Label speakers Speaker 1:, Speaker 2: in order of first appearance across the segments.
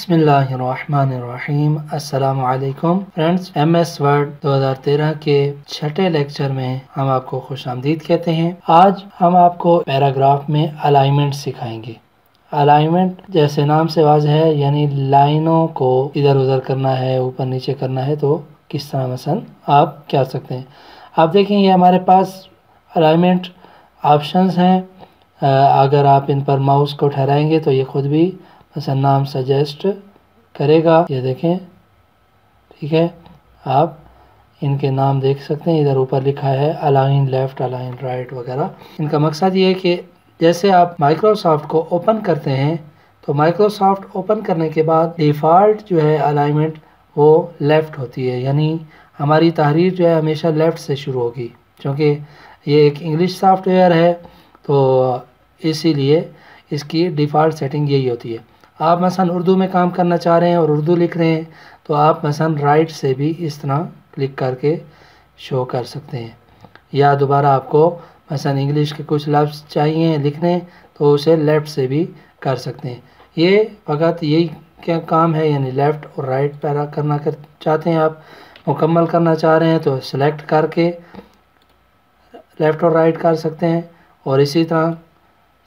Speaker 1: बिस्मिल्लाहिर्रहमानिर्रहीम। अस्सलामु अलैकुम फ्रेंड्स, MS वर्ड 2013 के छठे लेक्चर में हम आपको खुशामदीद कहते हैं। आज हम आपको पैराग्राफ में अलाइनमेंट सिखाएंगे। अलाइनमेंट जैसे नाम से वाज़ेह है, यानी लाइनों को इधर उधर करना है, ऊपर नीचे करना है, तो किस तरह मसलन आप क्या सकते हैं। आप देखें ये हमारे पास अलाइनमेंट ऑप्शंस हैं। अगर आप इन पर माउस को ठहराएंगे तो ये खुद भी मसलन नाम सजेस्ट करेगा। ये देखें, ठीक है। आप इनके नाम देख सकते हैं, इधर ऊपर लिखा है अलाइन लेफ्ट, अलाइन राइट वगैरह। इनका मकसद ये है कि जैसे आप माइक्रोसॉफ्ट को ओपन करते हैं तो माइक्रोसॉफ्ट ओपन करने के बाद डिफ़ॉल्ट जो है अलाइनमेंट वो लेफ़्ट होती है, यानी हमारी तहरीर जो है हमेशा लेफ़्ट से शुरू होगी। क्योंकि ये एक इंग्लिश सॉफ्टवेयर है तो इसीलिए इसकी डिफ़ॉल्ट सेटिंग यही होती है। आप मसलन उर्दू में काम करना चाह रहे हैं और उर्दू लिख रहे हैं तो आप मसलन राइट से भी इस तरह क्लिक करके शो कर सकते हैं, या दोबारा आपको मसलन इंग्लिश के कुछ लफ्ज़ चाहिए लिखने तो उसे लेफ़्ट से भी कर सकते हैं। ये फ़कत यही क्या काम है, यानी लेफ़्ट और राइट पैरा करना चाहते हैं आप, मुकम्मल करना चाह रहे हैं तो सिलेक्ट करके लेफ़्ट और राइट कर सकते हैं। और इसी तरह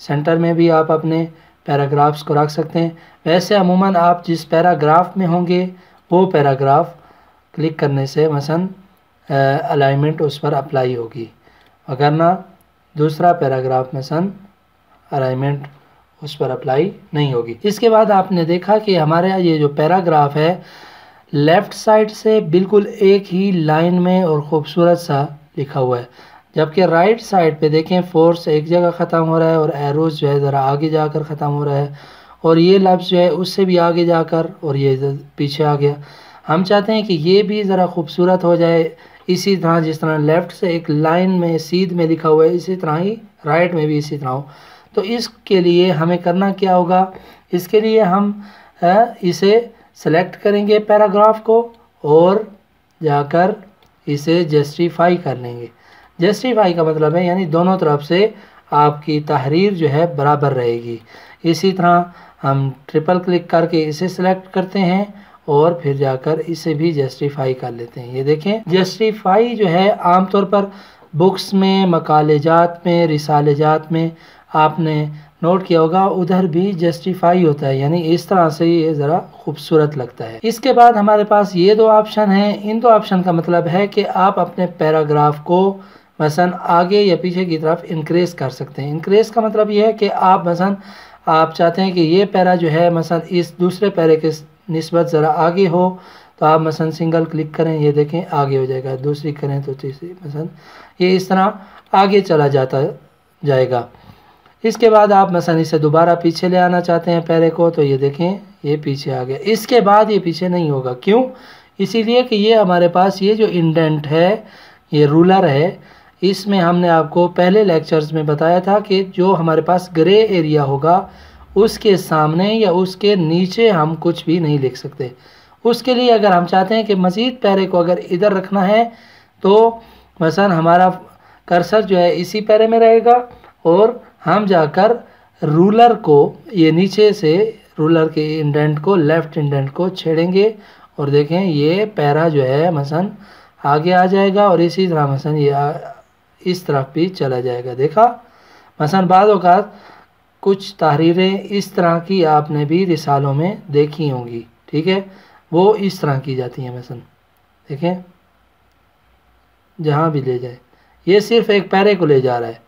Speaker 1: सेंटर में भी आप अपने पैराग्राफ्स को रख सकते हैं। वैसे अमूमन आप जिस पैराग्राफ में होंगे वो पैराग्राफ क्लिक करने से मसलन अलाइनमेंट उस पर अप्लाई होगी, वरना दूसरा पैराग्राफ मसलन अलाइनमेंट उस पर अप्लाई नहीं होगी। इसके बाद आपने देखा कि हमारे ये जो पैराग्राफ है लेफ़्ट साइड से बिल्कुल एक ही लाइन में और ख़ूबसूरत सा लिखा हुआ है, जबकि राइट साइड पे देखें फोर्स एक जगह ख़त्म हो रहा है और एरोज़ जो है ज़रा आगे जाकर ख़त्म हो रहा है, और ये लफ्ज़ जो है उससे भी आगे जाकर और ये पीछे आ गया। हम चाहते हैं कि ये भी ज़रा खूबसूरत हो जाए, इसी तरह जिस तरह लेफ़्ट से एक लाइन में सीध में लिखा हुआ है इसी तरह ही राइट में भी इसी तरह हो। तो इसके लिए हमें करना क्या होगा, इसके लिए हम इसे सेलेक्ट करेंगे पैराग्राफ को और जाकर इसे जस्टिफाई कर लेंगे। जस्टिफाई का मतलब है यानी दोनों तरफ से आपकी तहरीर जो है बराबर रहेगी। इसी तरह हम ट्रिपल क्लिक करके इसे सिलेक्ट करते हैं और फिर जाकर इसे भी जस्टिफाई कर लेते हैं। ये देखें, जस्टिफाई जो है आमतौर पर बुक्स में, मकालेजात में, रिसालेजात में आपने नोट किया होगा, उधर भी जस्टिफाई होता है, यानी इस तरह से ये ज़रा खूबसूरत लगता है। इसके बाद हमारे पास ये दो ऑप्शन हैं। इन दो ऑप्शन का मतलब है कि आप अपने पैराग्राफ को मसलन आगे या पीछे की तरफ इंक्रीज कर सकते हैं। इंक्रीज का मतलब ये है कि आप मसलन आप चाहते हैं कि ये पैरा जो है मसलन इस दूसरे पैरे के निस्बत ज़रा आगे हो, तो आप मसलन सिंगल क्लिक करें, ये देखें आगे हो जाएगा, दूसरी करें तो तीसरी, मसलन ये इस तरह आगे चला जाएगा। इसके बाद आप मसलन इसे दोबारा पीछे ले आना चाहते हैं पैरे को, तो ये देखें ये पीछे आ गया। इसके बाद ये पीछे नहीं होगा, क्यों? इसीलिए कि ये हमारे पास ये जो इंडेंट है, ये रूलर है, इसमें हमने आपको पहले लेक्चर्स में बताया था कि जो हमारे पास ग्रे एरिया होगा उसके सामने या उसके नीचे हम कुछ भी नहीं लिख सकते। उसके लिए अगर हम चाहते हैं कि मज़ीद पैरे को अगर इधर रखना है तो मसलन हमारा कर्सर जो है इसी पैरे में रहेगा और हम जाकर रूलर को ये नीचे से रूलर के इंडेंट को, लेफ़्ट इंडेंट को छेड़ेंगे और देखें ये पैरा जो है मसलन आगे आ जाएगा और इसी तरह मसलन ये इस तरफ भी चला जाएगा। देखा, मसलन बाद औक़ात कुछ तहरीरें इस तरह की आपने भी रिसालों में देखी होंगी, ठीक है, वो इस तरह की जाती हैं। मसलन देखें जहाँ भी ले जाए ये सिर्फ एक पैरे को ले जा रहा है,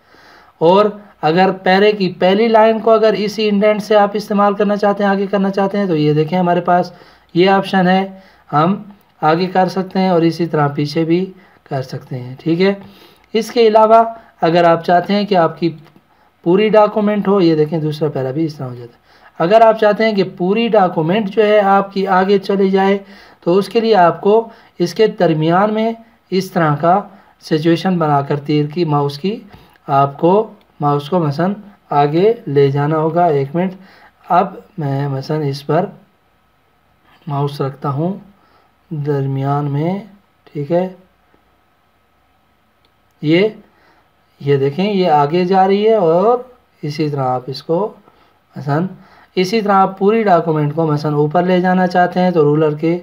Speaker 1: और अगर पैरे की पहली लाइन को अगर इसी इंडेंट से आप इस्तेमाल करना चाहते हैं, आगे करना चाहते हैं, तो ये देखें हमारे पास ये ऑप्शन है, हम आगे कर सकते हैं और इसी तरह पीछे भी कर सकते हैं, ठीक है। इसके अलावा अगर आप चाहते हैं कि आपकी पूरी डॉक्यूमेंट हो, ये देखें दूसरा पैरा भी इस तरह हो जाता है। अगर आप चाहते हैं कि पूरी डॉक्यूमेंट जो है आपकी आगे चली जाए तो उसके लिए आपको इसके दरमियान में इस तरह का सिचुएशन बनाकर तीर की, माउस की, आपको माउस को मसलन आगे ले जाना होगा। एक मिनट, अब मैं मसलन इस पर माउस रखता हूँ दरमियान में, ठीक है। ये देखें ये आगे जा रही है और इसी तरह आप इसको मसलन इसी तरह आप पूरी डॉक्यूमेंट को मसलन ऊपर ले जाना चाहते हैं तो रूलर के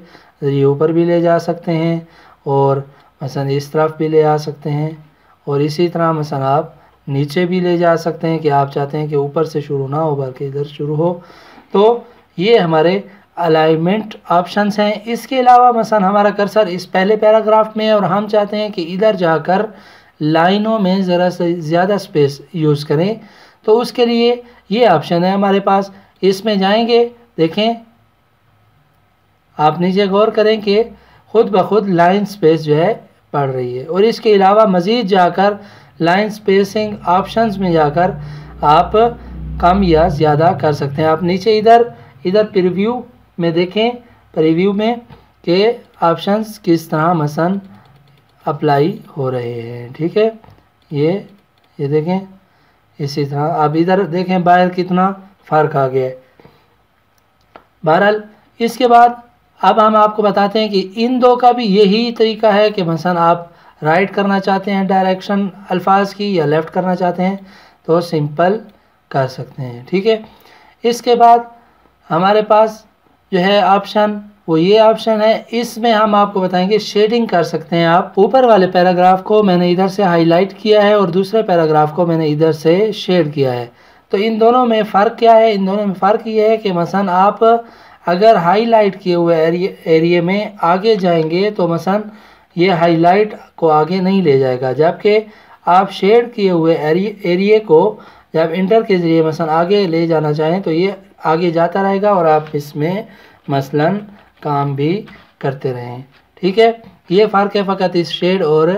Speaker 1: ज़रिए ऊपर भी ले जा सकते हैं और मसलन इस तरफ भी ले आ सकते हैं, और इसी तरह मसलन आप नीचे भी ले जा सकते हैं कि आप चाहते हैं कि ऊपर से शुरू ना हो बल्कि इधर शुरू हो। तो ये हमारे अलाइनमेंट ऑप्शंस हैं। इसके अलावा मसलन हमारा कर्सर इस पहले पैराग्राफ में है और हम चाहते हैं कि इधर जाकर लाइनों में ज़रा से ज़्यादा स्पेस यूज़ करें, तो उसके लिए ये ऑप्शन है हमारे पास। इसमें जाएंगे, देखें आप नीचे गौर करें कि खुद ब खुद लाइन स्पेस जो है बढ़ रही है। और इसके अलावा मज़ीद जाकर लाइन स्पेसिंग ऑप्शंस में जाकर आप कम या ज़्यादा कर सकते हैं। आप नीचे इधर प्रीव्यू में देखें, प्रीव्यू में के ऑप्शंस किस तरह मसलन अप्लाई हो रहे हैं। ठीक है, ये देखें, इसी तरह आप इधर देखें बाहर कितना फ़र्क आ गया है। बहरहाल इसके बाद अब हम आपको बताते हैं कि इन दो का भी यही तरीका है कि मसलन आप राइट करना चाहते हैं डायरेक्शन अल्फाज की या लेफ़्ट करना चाहते हैं तो सिंपल कर सकते हैं। ठीक है, इसके बाद हमारे पास जो है ऑप्शन वो ये ऑप्शन है। इसमें हम आपको बताएंगे शेडिंग कर सकते हैं आप। ऊपर वाले पैराग्राफ को मैंने इधर से हाईलाइट किया है और दूसरे पैराग्राफ को मैंने इधर से शेड किया है। तो इन दोनों में फ़र्क क्या है? इन दोनों में फ़र्क ये है कि मसलन आप अगर हाईलाइट किए हुए एरिया में आगे जाएंगे तो मसलन ये हाईलाइट को आगे नहीं ले जाएगा, जबकि आप शेड किए हुए एरिया को जब इंटर के ज़रिए मसलन आगे ले जाना चाहें तो ये आगे जाता रहेगा और आप इसमें मसलन काम भी करते रहें। ठीक है, ये फ़र्क है फ़कत इस शेड और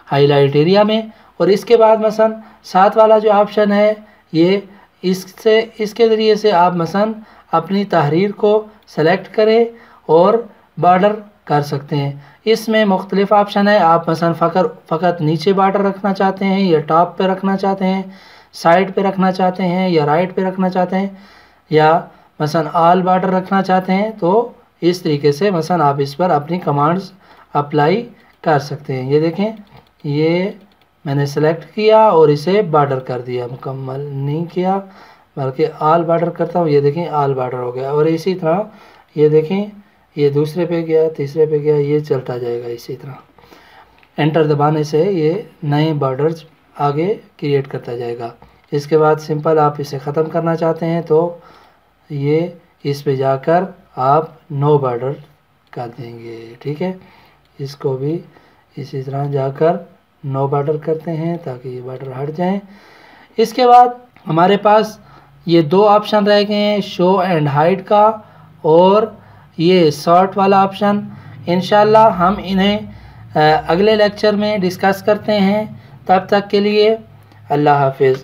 Speaker 1: हाईलाइट एरिया में। और इसके बाद मसलन साथ वाला जो ऑप्शन है ये इसके ज़रिए से आप मसलन अपनी तहरीर को सेलेक्ट करें और बॉर्डर कर सकते हैं। इसमें मुख्तलिफ ऑप्शन है। आप मसलन फ़कत नीचे बॉर्डर रखना चाहते हैं या टॉप पे रखना चाहते हैं, साइड पे रखना चाहते हैं या राइट पे रखना चाहते हैं, या मसलन ऑल बॉर्डर रखना चाहते हैं, तो इस तरीके से मसलन आप इस पर अपनी कमांड्स अप्लाई कर सकते हैं। ये देखें, ये मैंने सेलेक्ट किया और इसे बॉर्डर कर दिया, मुकम्मल नहीं किया बल्कि ऑल बॉर्डर करता हूँ। ये देखें ऑल बॉर्डर हो गया। और इसी तरह ये देखें, ये दूसरे पे गया, तीसरे पे गया, ये चलता जाएगा। इसी तरह एंटर दबाने से ये नए बॉर्डर्स आगे क्रिएट करता जाएगा। इसके बाद सिंपल आप इसे ख़त्म करना चाहते हैं तो ये इस पे जाकर आप नो बॉर्डर कर देंगे। ठीक है, इसको भी इसी तरह जाकर नो बॉर्डर करते हैं ताकि ये बॉर्डर हट जाएं। इसके बाद हमारे पास ये दो ऑप्शन रह गए हैं, शो एंड हाइड का और ये सॉर्ट वाला ऑप्शन। इंशाल्लाह हम इन्हें अगले लेक्चर में डिस्कस करते हैं। तब तक के लिए अल्लाह हाफिज़।